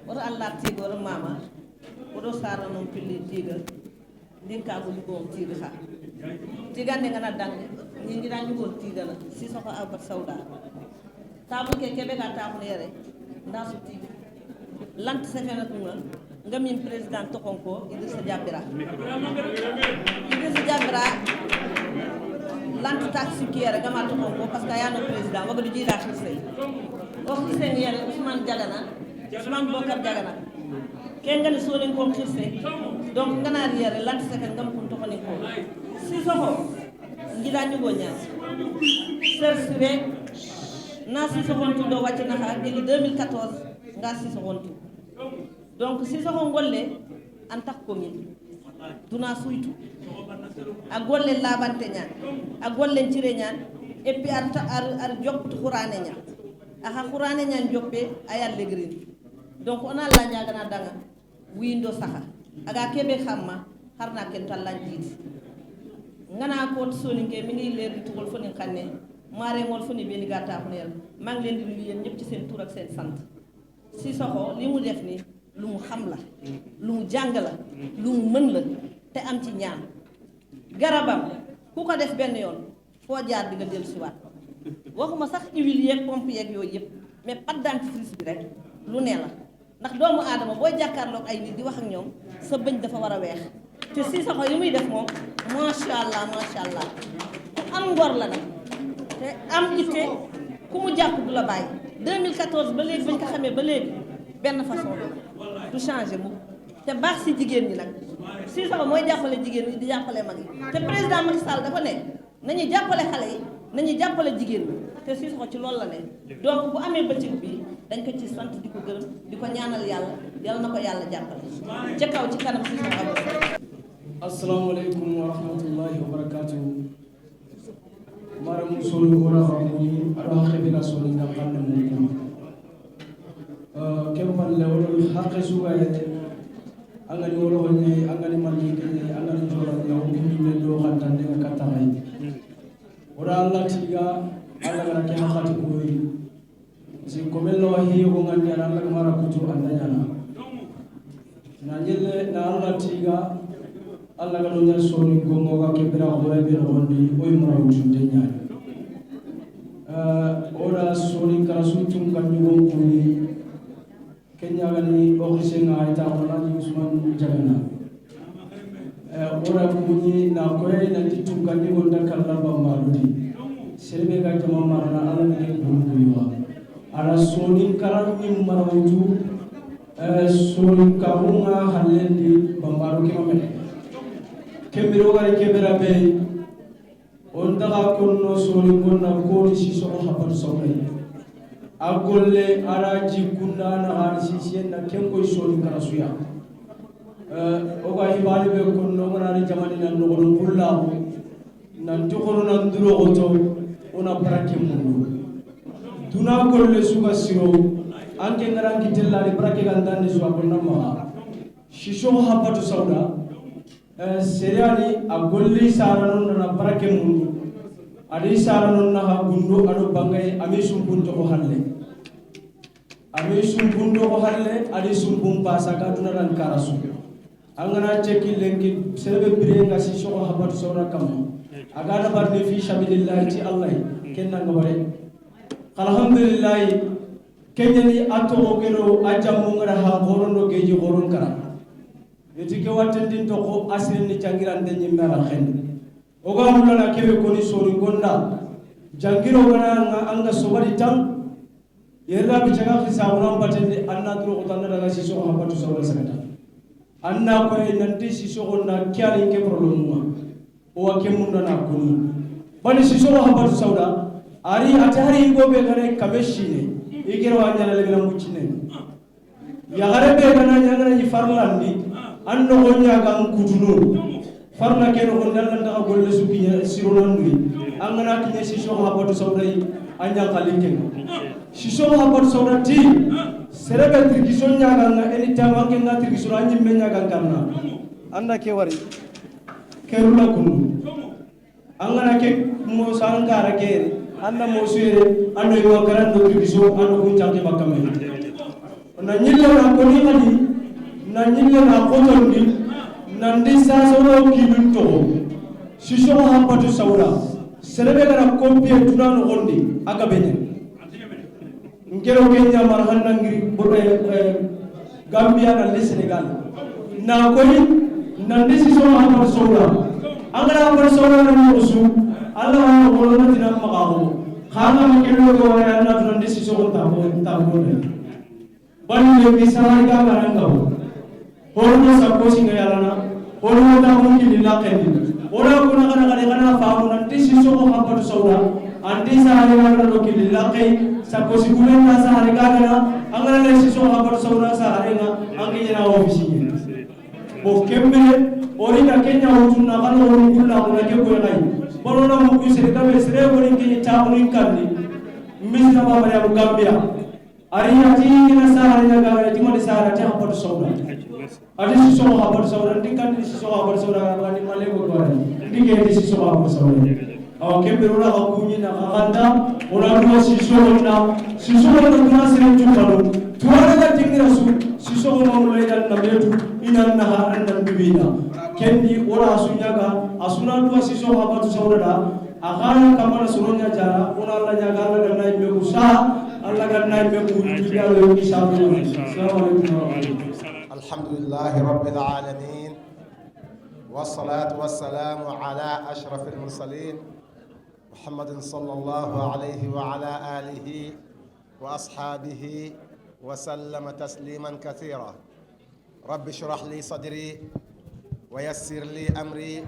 oto allah tiiga oto mama oto sara noon pilli tiiga ndin kaago jugoom tiiga xa tigande ngana dange ñi ngira jugoom tiiga na si soxo Abat Sauda taabul ke kebe ka taabul yere nda su tiiga lant sefena kunga ngamin président tokonko Idrissa Diabira lant taxi kiyere gama tokonko parce que ayano président waga du jira xisey o xisey yere Ousmane Bokar Diagana ke ngani sonin ko xisse donc ngana yere lant sefena ngam kun tokoni ko si soxo ngida ñugo ñaan ser sire na si soxon do wacc na ha degi 2014 nga si soxon donc si soxo ngolle an tak ko min duna suytu a golle labante ñaan a golle cire ñaan et puis ar joptu qur'ane ñaan aha qur'ane ñaan joppe ayal legrin donc on a la ñagana danga windo saxa aga kebe xamma harna ken talla jiiti ngana ko soninke mi ngi leer di tugol foni xanne mare ngol foni beni gata xunel mang leen di nuyu yeen ñep ci seen tour ak seen sant si soxo li mu def ni lu mu xam la lu mu jàng la lu mu mën la te am ci ñaan garabam ku ko def benn yoon foo jaar di nga dellu siwaat waxuma sax huile yeeg pompe yeeg yooyu yëpp mais pâte dentifrice bi rek lu ne la ndax doomu aadama booy jàkkaarloog ay nit di wax ak ñoom sa bëñ dafa war a weex te si soxo yi muy def moom macha allah ku am ngor la nag te am itte ku mu jàpp du la bàyyi 2014 ba léegi bañ ko xamee ba léegi benn façon du changé mu te baax si jigéen ñi nag si soxo mooy jàppale jigéen ñi di jàppale mag yi te président Macky Sall dafa ne nañu jàppale xale yi nañu jàppale jigéen ñi te si soxo ci loolu la ne donc bu amee bëccëg bi dañ ko ci sant di ko gërëm di ko ñaanal yàlla na ko yàlla jàppale ca kaw ci kanam si soxo Abat. assalamualeykum wa rahmatullahi wa barakatuh mara musolu wala xamni ado xebina soli na xamne mo kem pan le wala xaqe sugaye angani wala woni angani mani kene angani jora yaw ko ni do xantande ka katay ora Allah tiga Allah gara ken xati ko yi si ko mel no hi ko ngani Allah ko mara kutu andanya na jelle na Allah tiga Allah ga do nyal soni ko mo ga ke bira ko be no ndi oy mara wutu de nyaani ora soni kala sutum kan nyugo ko ni Kenya gani okise nga ita ona ni Usman Jagana ora kuni na koye na titum kan ni gonda kala bambaludi serbe ga jama marna ala ni buluwa ala soni kala ni mara wutu soni kaunga halendi bambalu ke mamene kembiro gari kembera be on daga konno soni gonna ko si so Abat Sauda agolle araji kunda na arsi sien na kenko soni karasuya o ga hibali be konno ngari jamani nan no gon bulla nan jokoro nan duro oto ona barake mundu duna golle suga siro anke ngara kitella di barake gandan ni suwa konna ma shisho Abat Sauda seriani agolli saranon na barake mundu adi saranon na gundo ado bangay ami sumpun to halle ame sumpun do ko halle adi sumpun pasa ka tunaran karasu angana cheki lenki serbe birenga si soko habatu sawra kam agana barne fi sabilillah ti allah kenna ngabare alhamdulillah kenyani ato gero ajamu ngara ha horondo geji horon kara yeti ke watendin to ko asrin ni jangiran de nyimmara khen oga mulana kebe koni sori gonda jangiro gana anga sobari tam yerra bi jaga fi sawran batende anna duro ko tanna daga si so habatu sawra sakata anna ko e nanti si so gonna kyali ke problem o ke munda na kuni bani si so habatu sawra ari atari go be gane kameshine igero wanyana le gina mucine ya gare be gana nyana ni farlandi anno gonya kan kutunu farla ke no gondal nan ta golle sukinya sironandui angana kinya si so habatu sawra anya kaliken Shisho habar saurati serebe trikison nyaganga anytime wange na trikison anyi menya gangana anda ke wari kerula kunu angana ke mo sangara ke anda mo suere anda yo garando trikison ando kunjange bakame na nyille na koni ngadi na nyille na kotondi nandi sa soro kibinto shisho habar saura serebe gara kompie tunano gondi aga benye ngero Kenya marhanda ngiri Gambia na le Senegal na koyi na ndisi so ha sola angara ko sola na musu ala wa ko na tina magawo khana makelo ko ya na tun ndisi so ta ko bani le bisara ga garanga ko no sa ko singa yala na ko no ta mun ki la kendi ora ko na kana fa mun ndisi so ha pa sola andi sa ala na do ki la kai sakosi kulen na sa hari kana angana le siso habar sauna sa hari na angi jena ofisi bo kembe ori na Kenya utuna kana ori kulla kuna ke ko ngai bono na mu kusere ka be sere ko ni ke ta unin kandi misra ba bari abu Gambia ari ati na sa hari na ga ti mo sa hari ta habar sauna ati siso habar sauna ndi siso habar sauna ga ni male ko ko ndi ke siso habar sauna kembe ora hakunyi na kaganda ora dua sisoro na kuna sere tukalo tuara ga tingira su sisoro na mulai dan nabetu inan na andan bibina kendi ora asunyaga asuna dua sisoro habatu saurada agana kamara suronya jara ona Allah jaga Allah dan naik beku sa Allah dan naik beku digalo yogi sabu assalamualaikum alhamdulillah rabbil alamin wassalatu wassalamu ala ashrafil mursalin محمد صلى الله عليه وعلى آله وأصحابه وسلم تسليما كثيرا رب اشرح لي صدري ويسر لي أمري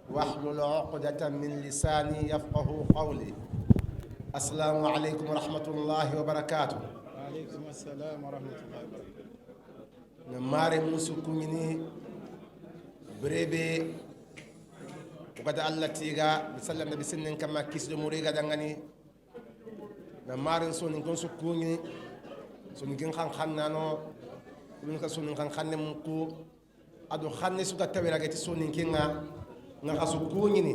واحلل عقدة من لساني يفقه قولي السلام عليكم ورحمة الله وبركاته وعليكم السلام ورحمة الله وبركاته نماري موسكمني بريبي وقد الله تيغا بسلم بسنن كما كيس دموريغا دغاني نمارن سونين كون سكوني سونين خان خانانو من كسونين خان خان مكو ادو خاني سوكا تابيرا غتي سونين كينغا nga sukuni ni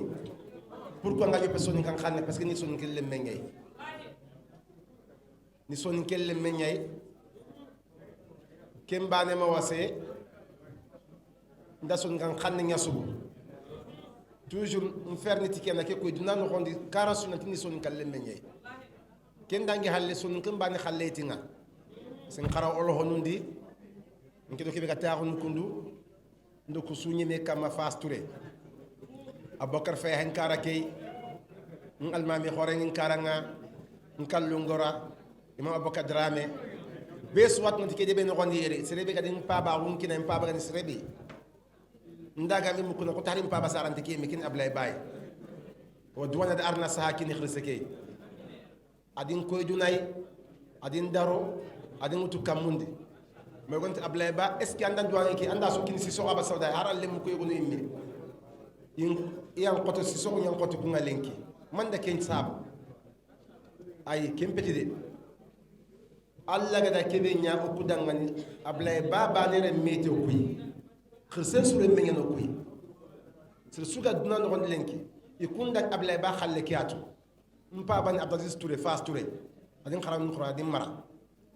pourquoi nga yope soonin kan xane parce que ni soonin kel lemme ngay ni soonin kel lemme ngay kembane ma wase nda soonin kan xane nya subu toujours on faire niti kena ke koy dina no xondi 40 sunati ni soonin kal lemme ngay ken dangi halle soonin kembane xalleti nga sen xara olo honundi ngi do ke be ka taxun kundu ndo ko suñi me kama fas touré abokar fay hen karakay almami xore ngin karanga nkallu ngora imam abokar drame bes wat no tike debe no gondi yere serebe kadin paba won kina paba kan serebe ndaga mi mukuna ko tarim paba sarante ke mekin ablay bay o duwana da arna sahakin khrisake adin koy dunay adin daro adin mutu kamundi me gonti ablay ba est ce que andan duwana ki anda so kin si so aba sawda haral lem koy gonu immi yang koto si sogo yang koto kunga lenki man da ken sabu ay ken petide alla ga da kebe nya ko kudangani ablay baba ne re mete ko yi khirsen sure mengen ko yi sir suga duna no gon lenki ikunda ablay ba khalle kiatu mpa ban abdulaziz touré fas touré adin kharam khura din mara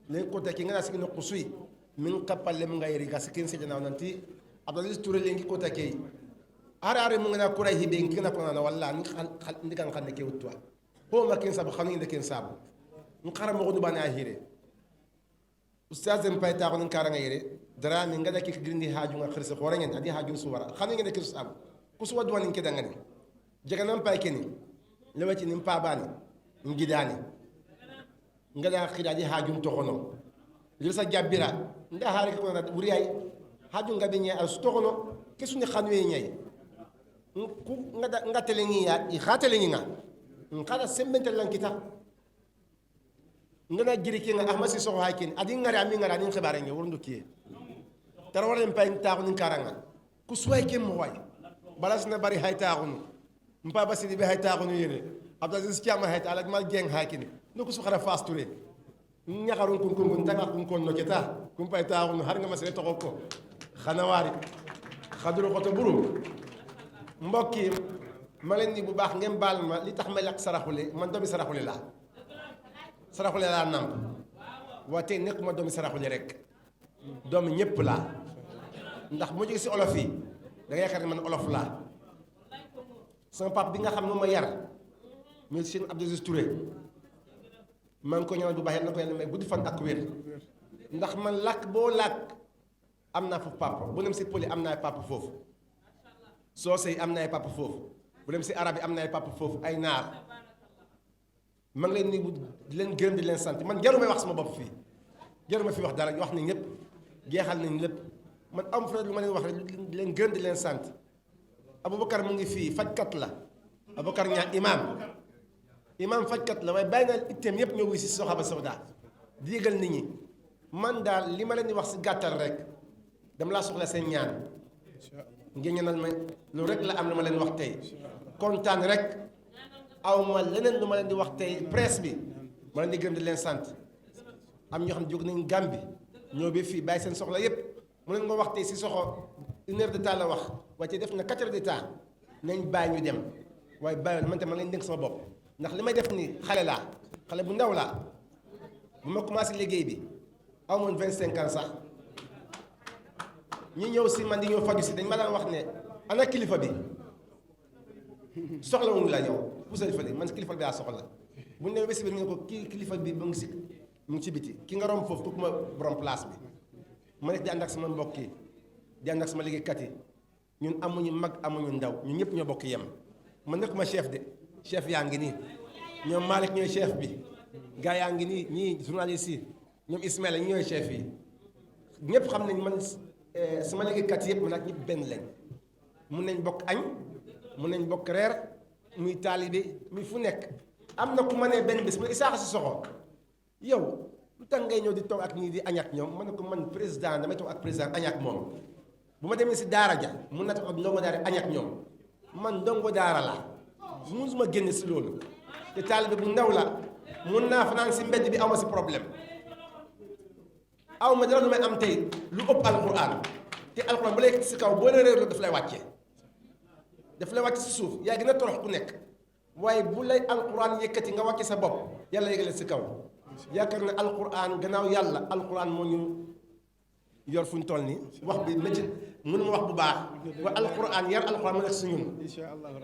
len ko taki ngana sikino kusui min kapalle mun ngayri ga sikin se jana nanti Abdulaziz Touré lengi ko taki are mun ngana kura hibe ngina ko na walla ni ndigan xanne ke wutwa ho ma ken sabu xanu inde ken sabu ngara mo ko bana hire ustaz en payta ko ngara ngayre dara min ngada ki grindi haju nga xirse xore ngeen adi haju suwara xanu ngeen ke sabu ku suwa duwan ke dangani jaganam pay keni lewati nim pa bani ngidani ngada khidadi hajum to xono lisa jabbira nda haare ko na wuri ay haju ngabe ñe as to xono kesu ni xanwe ñay ku ngada tele ngi ya i khatele ngi nga ngada sembente lankita ngana jiri ki nga ahmasi so hakin adi ngara mi ngara ni xibare ngi wurndu kiye tara wala pay ta ko ni karanga ku suway ke mo way balas na bari hay ta ko mpa basi be hay ta ko yere Abdulaziz Thiam hay ta alak mal geng hakin no ko su xara fas Touré ñaxaron kun tanga kun no keta kun pay ta ko har nga masere to ko xana wari xadru ko to buru mbokki ma leen ni bu baax ngeen baal ma li tax ma lak saraxule man doomi saraxule la namp waate nekkuma doomi saraxule rek doomi ñépp la ndax mu jóge si olof yi da ngay yaakaar ne man olof la sama pap bi nga xam ne ma yar monsieur Abdulaziz Touré maa ngi ko ñaanal bu baax yàlla na ko yàlla may guddi fan ak wér ndax man làkk boo làkk am naa foofu papa bu dem si poli am naa papa foofu soose yi am na ay papa foofu bu dem si arab yi am na ay papa foofu ay naar ma ngi leen ni di leen gërëm di leen sant man jarumay wax sama bopp fii jaruma fi wax dara wax nañ ñëpp jeexal nañ lépp man am fa lu ma leen wax rek di leen gërëm di leen sant Aboubacar mu ngi fii fajkat la Aboubacar ñaa imam fajkat la waaye bàyyi na itteem yëpp ñëw wuy si Soxaba Sawda di yëgal nit ñi man daal li ma leen di wax si gàttal rek dama laa soxla seen ñaan ngeen ñaanal ma loolu rek la am lu ma leen wax tey kontaan rek aw ma leneen lu ma leen di wax tey presse bi ma leen di gërëm di leen sant am ñoo xam ne jóg nañ Gàmbi ñoo ba fii bàyyi seen soxla yëpp mu leen nga wax tey si soxo 1 heure de temps la wax waaye def na 4 heures de temps nañ bàyyi ñu dem waaye bàyyi man tamit ma leen dénk sama bopp ndax li may def ni xale laa xale bu ndaw laa bu ma commencé liggéey bi amoon 25 ans sax ñi ñëw si man di ñëw faju si dañ ma daan wax ne ana kilifa bi soxla wuñu la ñëw pusal fa man kilifa bi daa soxla bu ne bés bi ñu ko kii kilifa bi mu ngi si mu ngi ci biti ki nga romb foofu kooku ma borom place bi ma nekk di ànd ak sama mbokk yi di ànd ak sama liggéeykat yi ñun amuñu mag amuñu ndaw ñun ñëpp ñoo bokk yem man nekkuma chef de chef yaa ngi nii ñoom Malick ñooy chef bi gars yaa ngi nii ñii journaliste yi ñoom Ismaïla ñi ñooy chef yi ñëpp xam nañ man sama liggéeykat yëpp man ak ñëpp benn lañ mun nañ bokk añ mun nañ bokk reer muy taalibe muy fu nekk am na ku ma nee benn bés mu ne Isaaxa Sissoko yow lu tax ngay ñëw di toog ak ñii di añ ak ñoom ma ne ko man président damay toog ak président añ ak moom bu ma demee si daara ja mun na toog ak ndongo daara añ ak ñoom man ndongo daara la musuma génn si loolu te taalibe bu ndaw la mun naa fanaan si mbedd bi awma si problème aw ma dara lu may am tey lu ëpp alquran te alquran bu lay si kaw boo la réer daf lay wàcce daf lay wàcce si suuf yaa gën a torox ku nekk waaye bu lay alquran yëkkati nga wàcce sa bopp yàlla yëgale si kaw yaakaar ne alquran gannaaw yàlla alquran moo ñu yor fu ñu toll nii wax bi métti mënuma wax bu baax waaye alquran yar alquran mu nekk si ñun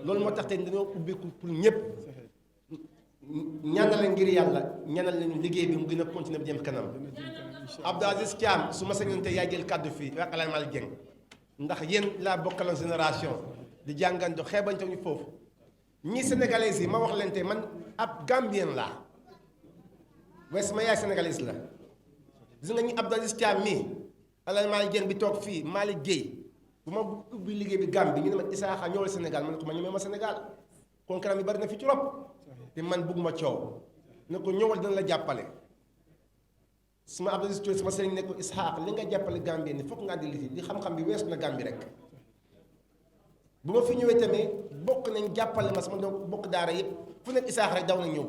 loolu moo tax tey dañoo ubbiku pour ñëpp ñaanal ngir yàlla ñaanal lañu liggéey bi mu gën a continuer bi jëm kanam Abdou Aziz Thiam su ma sañoon tey yaay jël kàddu fii wax Alaaji Malick Dieng ndax yéen laa bokkaloon génération di jànganto xeebante ñu foofu ñii sénégalais yi ma wax leen tey man ab Gambien laa waaye sama yaay sénégalais la gis nga ñi Abdou Aziz Thiam mii Alaaji Malick Dieng bi toog fii Malick Guèye bu ma ubbi liggéey bi Gambie ñu ne ma Isaaxa ñëwal Sénégal ma ne ko ma ñëwee ma Sénégal kon kanam yi bari na fi trop te man bëgguma coow ne ko ñëwal dina la jàppale suma Abdou Aziz Touré sama sëriñ ne ko Isaaxa li nga jàppale Gambie ni foog nga di li xam-xam bi weesu na Gambie rek bu ma fi ñëwee tamit bokk nañ jàppale ma sama doom bokk daara yëpp fu nekk Isaaxa rek daw na ñëw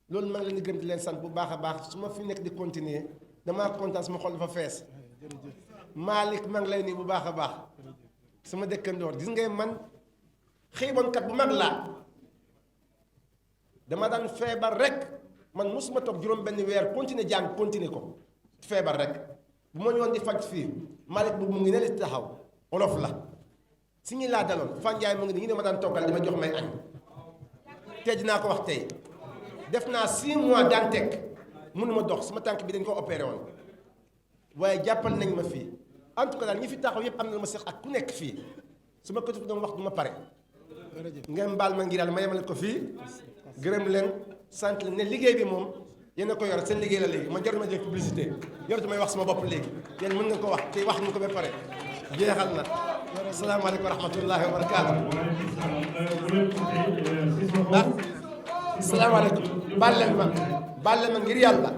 loolu maa ngi leen di gërëm di leen sant bu baax a baax su ma fi nekk di continuer damaa kontaan sama xol dafa fees Malick maa ngi lay nii bu baax a baax sama dëkkandoor gis nga man xiibonkat bu mag laa dama daan feebar rek man musuma toog juróom benn weer continuer jàng continuer ko feebar rek bu ma ñëwoon di faj fii Malick bu mu ngi ne li taxaw olof la si ñi laa daloon Fanjaay mu ngi nii ne ma daan toggal di ma jox may añ te dinaa ko wax tey def naa 6 mois daan teg mënuma dox sama tànk bi dañ ko opéré woon waaye jàppal nañ ma fii en tout cas daal ñi fi taxaw yëpp am na lu ma seq ak ku nekk fii su ma ko doon wax du ma pare ngeen baal ma ngir yàlla ma yemale ko fii gërëm leen sant leen ne liggéey bi moom yéen a ko yor seen liggéey la léegi man jarul ma jël publicité jarul may wax sama bopp léegi yéen mën nga ko wax te wax nga ko ba pare jeexal na asalaamaaleykum wa rahmatullahi wa barakaatu. asalaamaaleykum baal leen ma ngir yàlla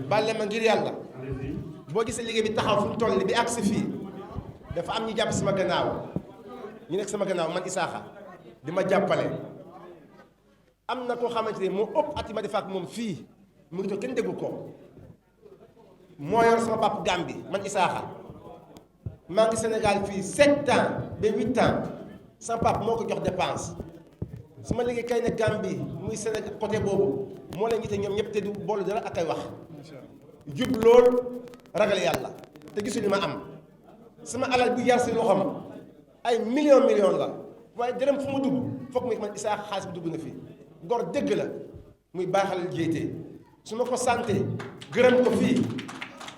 baal leen ma ngir yàlla boo gisee liggéey bi taxaw fu mu toll bi agsi fii dafa am ñu jàpp sama gannaaw ñu nekk sama gannaaw man Isaaxa di ma jàppale am na koo xamante ne moo ëpp at yi ma def ak moom fii mu ngi toog kenn déggu ko moo yor sama papa Gambie man Isaaxa maa ngi Sénégal fii 7 ans ba 8 ans sama papa moo ko jox dépense su ma liggéey kay ne Gambie muy Sénégal côté boobu moo leen gite ñoom ñëpp te du boolu dara ak ay wax jub lool ragal yàlla te gisul li ma am sama alal bi yar si loxoom ay million la waaye dërëm fu mu dugg foog muy man Isaaxa xaalis bi dugg na fii gor dëgg la muy baaxal jéete su ma ko santé gërëm ko fii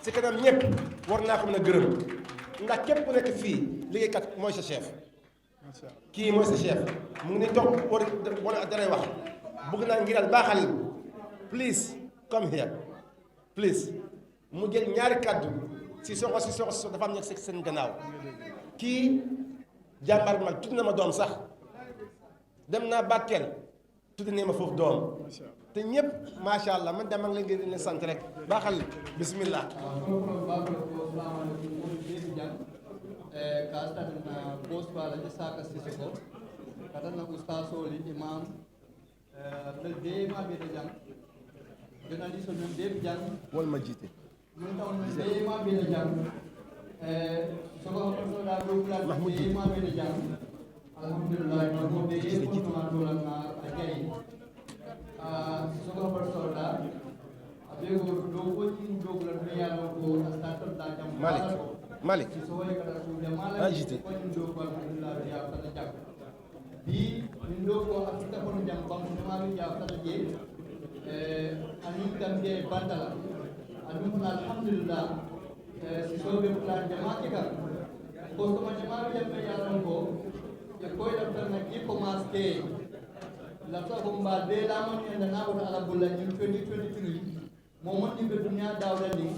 si kanam ñëpp war naa ko mën a gërëm ndax képp ku nekk fii liggéeykat mooy sa chef kii mooy sa chef mu ngi ni toog wala danay wax bëgg naa ngiral baaxal please come here please mu jël ñaari kàddu si soxo dafa am nekk si seen gannaaw kii jàmbaar mag tudd na ma doom sax dem naa Bakel tudd ne ma foofu doom te ñëpp macha allah man dama ngi leen sant rek baaxal bismillah. Kastan post wala Isaka Sissoko katan na ustasoli imam le de ma be de jang journaliste non de jang wol ma jité mun taw de ma be de jang so ko ko da do kula de ma be de jang alhamdulillah no be ko ma do la na ajay so ko ko da abe go do ko tin do kula me ya ko startup da jam Malik agité bi min do ko afrika kono jam bam ma mi ja fata je anin kambe bandala adum alhamdulillah si sobe plan jamaati ka ko to ma jamaati be yaran ko e ko da tan na ki ko maske la ta ko mba de la man en na wala ala bulla ni 2023 mo mon ni be dunya dawda ni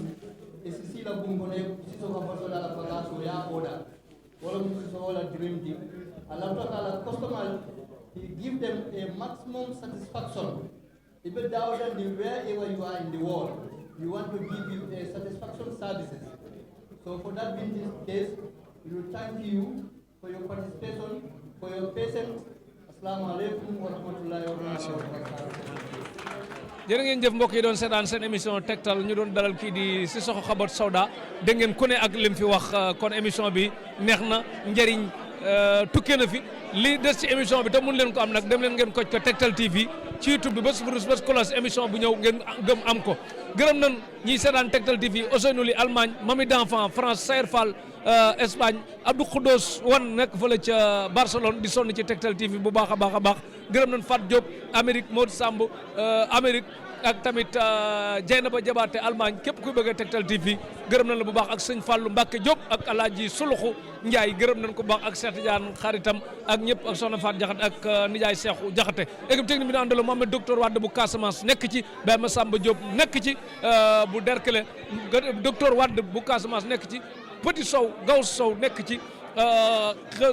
e si la bungone si so ko so la pala so ya oda wala mu so wala dream team Allah Ta'ala customer he give them a maximum satisfaction even dawda ni wherever you are in the world we want to give you a satisfaction services so for that being this case we will thank you for your participation for your patience assalamu alaikum wa rahmatullahi wa barakatuh jërë ngeen jëf mbokk yi doon seetaan seen émission Tektal ñu doon dalal kii di Sissoko Habbatu Sauda dégg ngeen ku ne ak lim fi wax kon émission bi neex na njëriñ tukkee na fi li des ci émission bi te mun leen ko am nag dem leen ngeen koj ko Tektal TV ci YouTube bi bés cloche émission bu ñëw ngeen gëm am ko gërëm nañ ñiy seetaan Tektal TV Ousseynou Ly Allemagne Mami d'enfant France Sayer Fall Espagne Abdou Khoudos wan nekk fële ca Barcelone di sonn ci Tektal TV bu baax a baax gërëm nañ Fat Diop Amérique Modou Samb Amérique ak tamit Dieynaba Jabaate Allemagne képp kuy bëgg a Tektal TV gërëm nañ la bu baax ak sëñ Fallou Mbacke Diop ak Alaaji Suluxu Ndiaye gërëm nañ ko bu baax ak Cheikh Tidiane xaritam ak ñëpp ak Soxna Faat Jaxate ak Nijaay Cheikhou Jaxate équipe technique bi na àndalo Mohamed docteur Wade bu Casamance nekk ci Baye Massamba Diop nekk ci bu Derkele docteur Wade bu Casamance nekk ci Petit Sow Gaw Sow nekk ci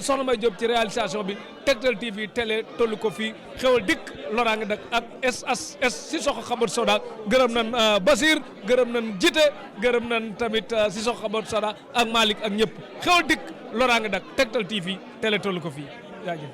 Soxna May Diop ci réalisation bi Tektal TV télé tollu ko fii xewal dikk loraange dak ak SHS Sissoko Habbatu Sauda gërëm nañ Basir gërëm nañ Jité gërëm nañ tamit Sissoko Habbatu Sauda ak Malick ak ñëpp xewal dikk loraange dak Tektal TV télé tollu ko fii jaajëf